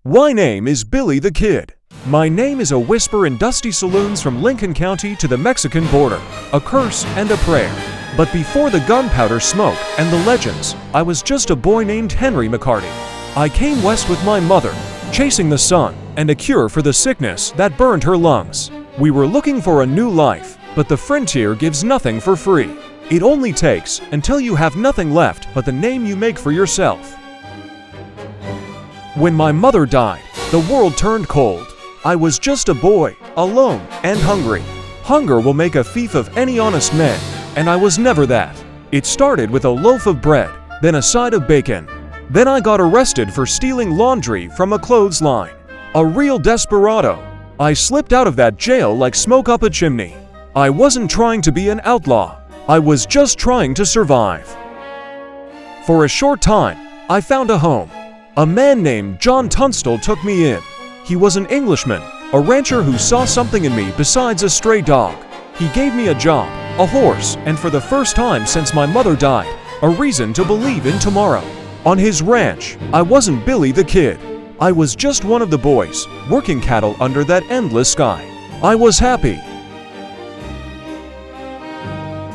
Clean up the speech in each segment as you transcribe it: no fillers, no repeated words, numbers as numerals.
My name is Billie the Kid. My name is a whisper in dusty saloons from Lincoln County to the Mexican border, a curse and a prayer. But before the gunpowder smoke and the legends, I was just a boy named Henry McCarty. I came west with my mother, chasing the sun and a cure for the sickness that burned her lungs. We were looking for a new life, but the frontier gives nothing for free. It only takes until you have nothing left but the name you make for yourself. When my mother died, the world turned cold. I was just a boy, alone and hungry. Hunger will make a thief of any honest man, and I was never that. It started with a loaf of bread, then a side of bacon. Then I got arrested for stealing laundry from a clothesline. A real desperado. I slipped out of that jail like smoke up a chimney. I wasn't trying to be an outlaw. I was just trying to survive. For a short time, I found a home. A man named John Tunstall took me in. He was an Englishman, a rancher who saw something in me besides a stray dog. He gave me a job, a horse, and for the first time since my mother died, a reason to believe in tomorrow. On his ranch, I wasn't Billie the Kid. I was just one of the boys, working cattle under that endless sky. I was happy.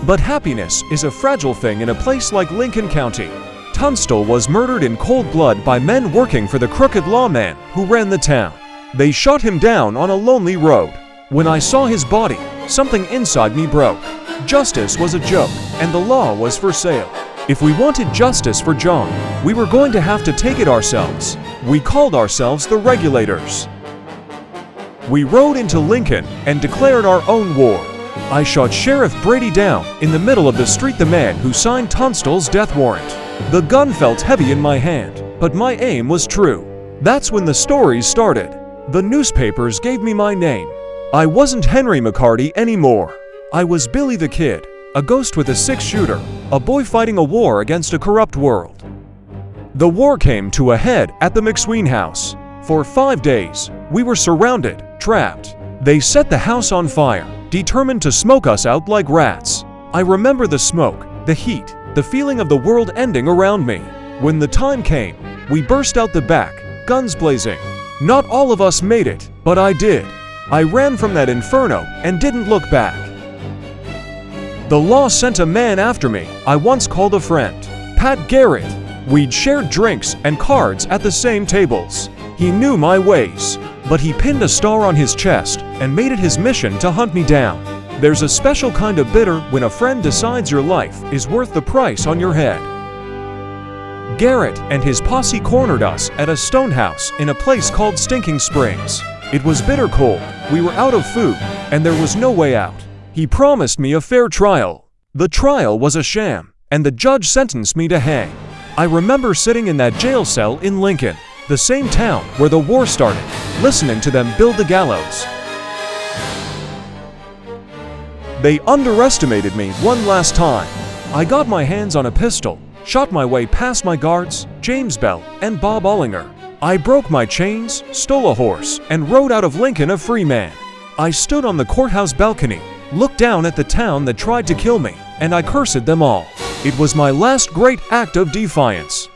But happiness is a fragile thing in a place like Lincoln County. Tunstall was murdered in cold blood by men working for the crooked lawman who ran the town. They shot him down on a lonely road. When I saw his body, something inside me broke. Justice was a joke, and the law was for sale. If we wanted justice for John, we were going to have to take it ourselves. We called ourselves the Regulators. We rode into Lincoln and declared our own war. I shot Sheriff Brady down in the middle of the street, the man who signed Tunstall's death warrant. The gun felt heavy in my hand, but my aim was true. That's when the stories started. The newspapers gave me my name. I wasn't Henry McCarty anymore. I was Billie the Kid, a ghost with a six-shooter, a boy fighting a war against a corrupt world. The war came to a head at the McSween house. For 5 days, we were surrounded, trapped. They set the house on fire, determined to smoke us out like rats. I remember the smoke, the heat, the feeling of the world ending around me. When the time came, we burst out the back, guns blazing. Not all of us made it, but I did. I ran from that inferno and didn't look back. The law sent a man after me I once called a friend, Pat Garrett. We'd shared drinks and cards at the same tables. He knew my ways, but he pinned a star on his chest and made it his mission to hunt me down. There's a special kind of bitter when a friend decides your life is worth the price on your head. Garrett and his posse cornered us at a stone house in a place called Stinking Springs. It was bitter cold, we were out of food, and there was no way out. He promised me a fair trial. The trial was a sham, and the judge sentenced me to hang. I remember sitting in that jail cell in Lincoln, the same town where the war started, listening to them build the gallows. They underestimated me one last time. I got my hands on a pistol, shot my way past my guards, James Bell and Bob Ollinger. I broke my chains, stole a horse, and rode out of Lincoln a free man. I stood on the courthouse balcony, looked down at the town that tried to kill me, and I cursed them all. It was my last great act of defiance.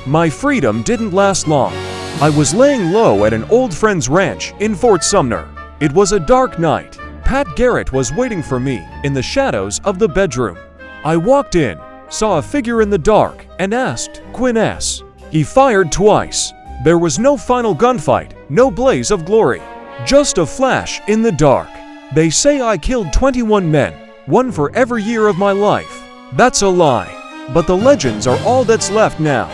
My freedom didn't last long. I was laying low at an old friend's ranch in Fort Sumner. It was a dark night. Pat Garrett was waiting for me in the shadows of the bedroom. I walked in, saw a figure in the dark, and asked, "Quinn S." He fired twice. There was no final gunfight, no blaze of glory, just a flash in the dark. They say I killed 21 men, one for every year of my life. That's a lie, but the legends are all that's left now.